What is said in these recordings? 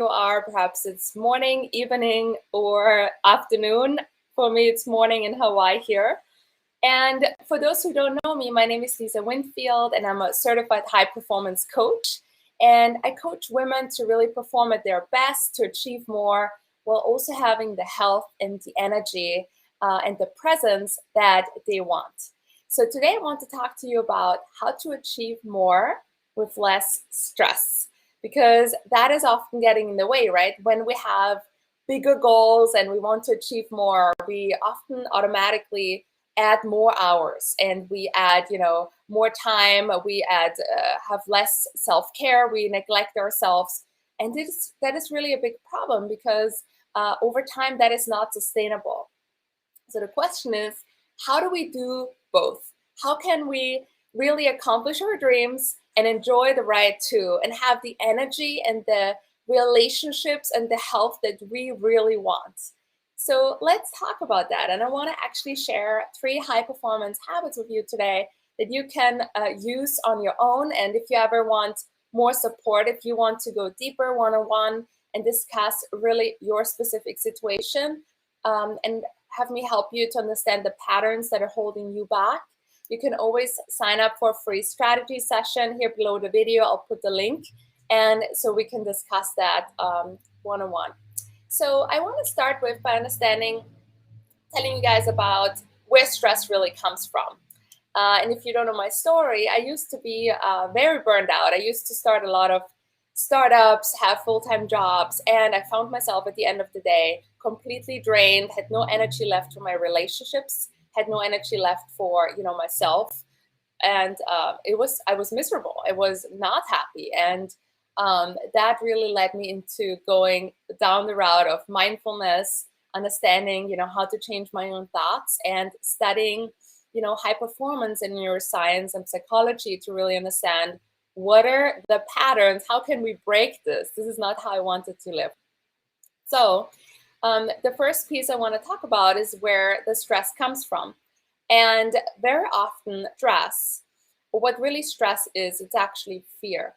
you are. Perhaps it's morning, evening, or afternoon. For me, it's morning in Hawaii here. And for those who don't know me, my name is Lisa Winfield, and I'm a certified high performance coach. And I coach women to really perform at their best, to achieve more, while also having the health and the energy and the presence that they want. So today I want to talk to you about how to achieve more with less stress, because that is often getting in the way, right? When we have bigger goals and we want to achieve more, we often automatically add more hours, and we add more time, we add have less self-care, we neglect ourselves, and that is really a big problem, because over time that is not sustainable. So the question is, how do we do both? How can we really accomplish our dreams and enjoy the ride too, and have the energy and the relationships and the health that we really want? So let's talk about that. And I want to actually share 3 high performance habits with you today that you can use on your own. And if you ever want more support, if you want to go deeper one-on-one and discuss really your specific situation, and have me help you to understand the patterns that are holding you back, you can always sign up for a free strategy session here below the video. I'll put the link, and so we can discuss that one-on-one. So I want to start with by telling you guys about where stress really comes from. And if you don't know my story, I used to be very burned out. I used to start a lot of startups, have full-time jobs, and I found myself at the end of the day completely drained, had no energy left for my relationships, had no energy left for myself, and I was miserable. I was not happy, and that really led me into going down the route of mindfulness, understanding how to change my own thoughts, and studying high performance in neuroscience and psychology to really understand what are the patterns, how can we break this is not how I wanted to live. So the first piece I want to talk about is where the stress comes from. And very often stress, what really stress is, it's actually fear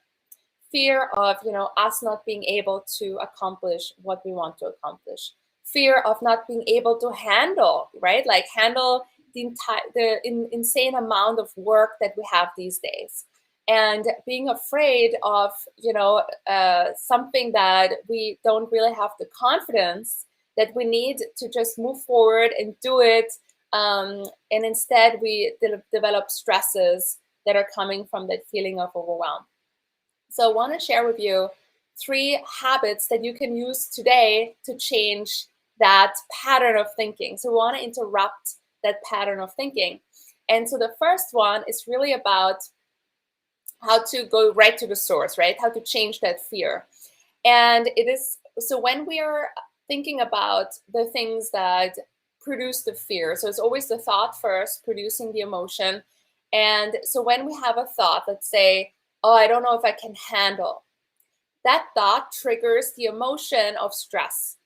of us not being able to accomplish what we want to accomplish, fear of not being able to handle, right? Like handle the insane amount of work that we have these days, and being afraid of something that we don't really have the confidence that we need to just move forward and do it, and instead we develop stresses that are coming from that feeling of overwhelm. So I want to share with you 3 habits that you can use today to change that pattern of thinking. So we want to interrupt that pattern of thinking. And so the first one is really about how to go right to the source, right? How to change that fear. And it is, so when we are thinking about the things that produce the fear, so it's always the thought first, producing the emotion. And so when we have a thought, let's say, oh, I don't know if I can handle, that thought triggers the emotion of stress.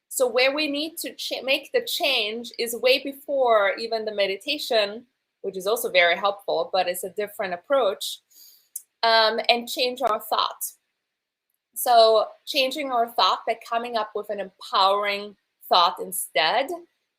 So where we need to make the change is way before even the meditation, which is also very helpful, but it's a different approach, and change our thought. So changing our thought by coming up with an empowering thought instead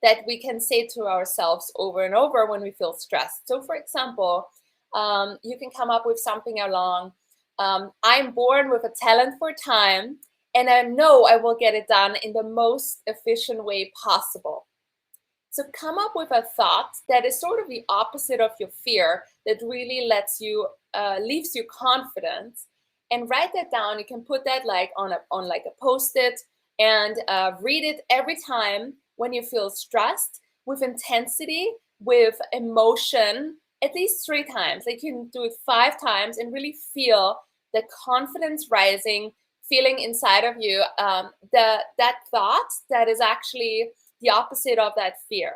that we can say to ourselves over and over when we feel stressed. So for example, you can come up with something along, I'm born with a talent for time, and I know I will get it done in the most efficient way possible. So come up with a thought that is sort of the opposite of your fear, that really leaves you confident, and write that down. You can put that like on a Post-it, and read it every time when you feel stressed, with intensity, with emotion, at least 3 times. Like you can do it 5 times and really feel the confidence rising, feeling inside of you, that thought that is actually the opposite of that fear.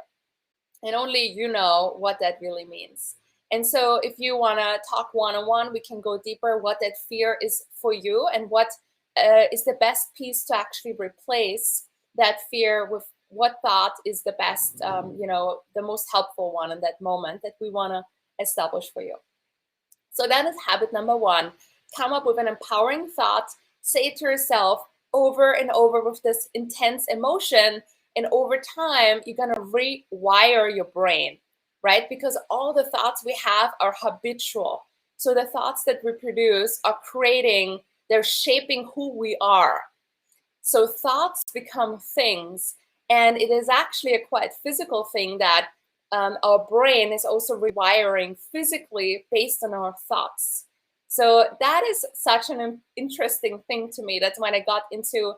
And only you know what that really means. And so if you want to talk one-on-one, we can go deeper what that fear is for you, and what is the best piece to actually replace that fear with what thought is the best, the most helpful one in that moment that we want to establish for you. So that is habit number 1. Come up with an empowering thought. Say to yourself, over and over with this intense emotion. And over time, you're going to rewire your brain, right? Because all the thoughts we have are habitual. So the thoughts that we produce are creating, they're shaping who we are. So thoughts become things. And it is actually a quite physical thing that our brain is also rewiring physically based on our thoughts. So that is such an interesting thing to me. That's when I got into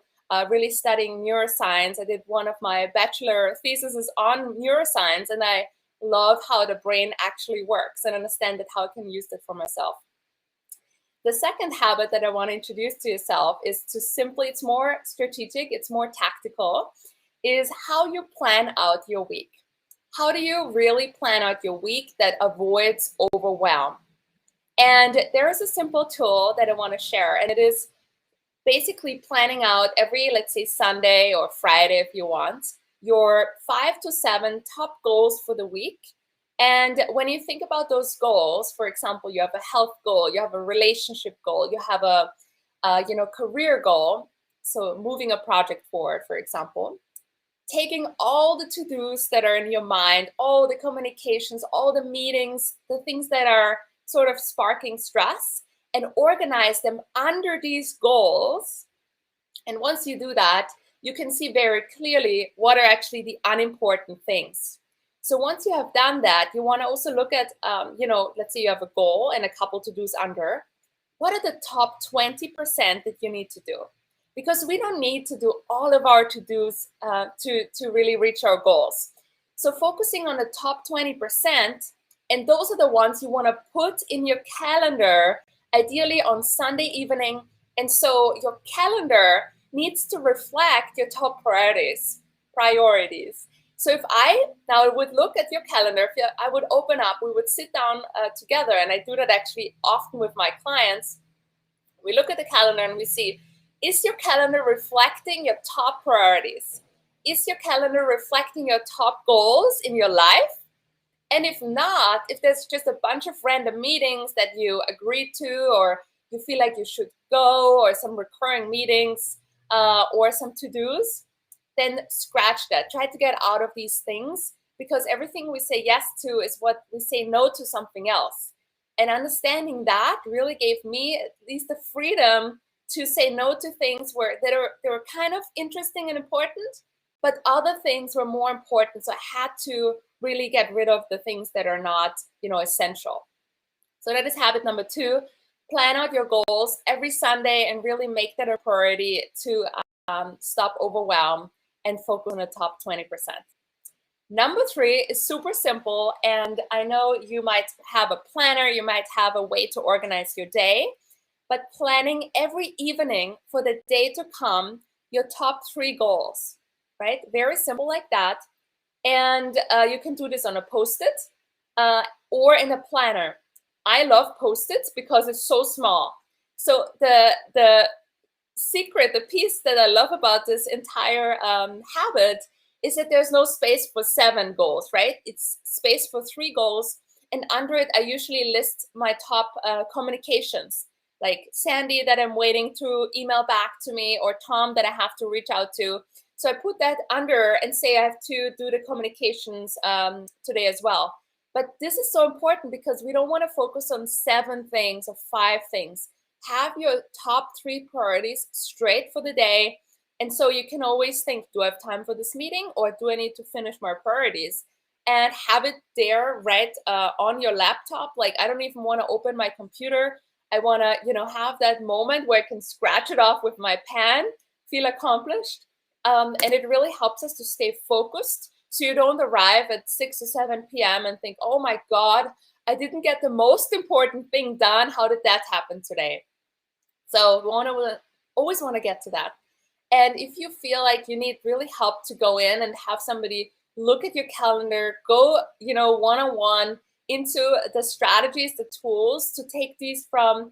really studying neuroscience. I did one of my bachelor theses on neuroscience, and I love how the brain actually works and understand that how I can use it for myself. The second habit that I want to introduce to yourself is to simply, it's more strategic, it's more tactical, is how you plan out your week. How do you really plan out your week that avoids overwhelm? And there is a simple tool that I want to share, and it is basically planning out every, let's say, Sunday or Friday if you want, your 5 to 7 top goals for the week. And when you think about those goals, for example, you have a health goal, you have a relationship goal, you have a career goal, so moving a project forward, for example, taking all the to-dos that are in your mind, all the communications, all the meetings, the things that are sort of sparking stress, and organize them under these goals. And once you do that, you can see very clearly what are actually the unimportant things. So once you have done that, you want to also look at, let's say you have a goal and a couple to-dos under. What are the top 20% that you need to do? Because we don't need to do all of our to-dos to really reach our goals. So focusing on the top 20%, and those are the ones you want to put in your calendar, ideally on Sunday evening. And so your calendar needs to reflect your top priorities. So if I now would look at your calendar, if I would open up, we would sit down together, and I do that actually often with my clients. We look at the calendar and we see, is your calendar reflecting your top priorities? Is your calendar reflecting your top goals in your life? And if not, if there's just a bunch of random meetings that you agreed to, or you feel like you should go, or some recurring meetings, or some to-dos, then scratch that. Try to get out of these things, because everything we say yes to is what we say no to something else. And understanding that really gave me at least the freedom to say no to things that were kind of interesting and important, but other things were more important. So I had to really get rid of the things that are not, essential. So that is habit number 2. Plan out your goals every Sunday and really make that a priority to stop overwhelm and focus on the top 20%. Number 3 is super simple, and I know you might have a planner, you might have a way to organize your day, but planning every evening for the day to come, your top 3 goals, right? Very simple like that. And you can do this on a Post-it or in a planner. I love Post-its because it's so small. So the secret, the piece that I love about this entire habit is that there's no space for 7 goals, right? It's space for 3 goals. And under it, I usually list my top communications, like Sandy that I'm waiting to email back to me, or Tom that I have to reach out to. So I put that under and say I have to do the communications today as well. But this is so important because we don't want to focus on 7 things or 5 things. Have your top 3 priorities straight for the day. And so you can always think, do I have time for this meeting, or do I need to finish my priorities? And have it there right on your laptop. Like, I don't even want to open my computer. I want to, have that moment where I can scratch it off with my pen, feel accomplished. And it really helps us to stay focused, so you don't arrive at 6 or 7 p.m. and think, oh my God, I didn't get the most important thing done. How did that happen today? So we always want to get to that. And if you feel like you need really help to go in and have somebody look at your calendar, go, one-on-one into the strategies, the tools to take these from,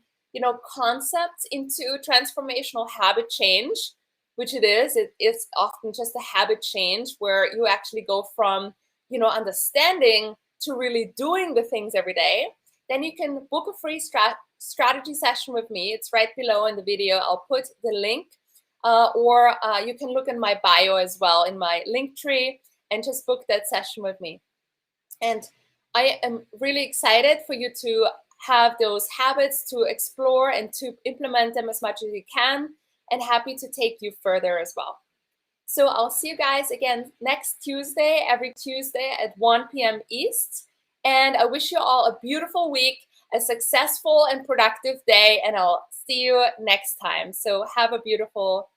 concepts into transformational habit change, which it is often just a habit change where you actually go from, understanding to really doing the things every day. Then you can book a free strategy session with me. It's right below in the video. I'll put the link or you can look in my bio as well in my link tree and just book that session with me. And I am really excited for you to have those habits to explore and to implement them as much as you can, and happy to take you further as well. So I'll see you guys again next Tuesday, every Tuesday at 1 p.m. East. And I wish you all a beautiful week, a successful and productive day, and I'll see you next time. So have a beautiful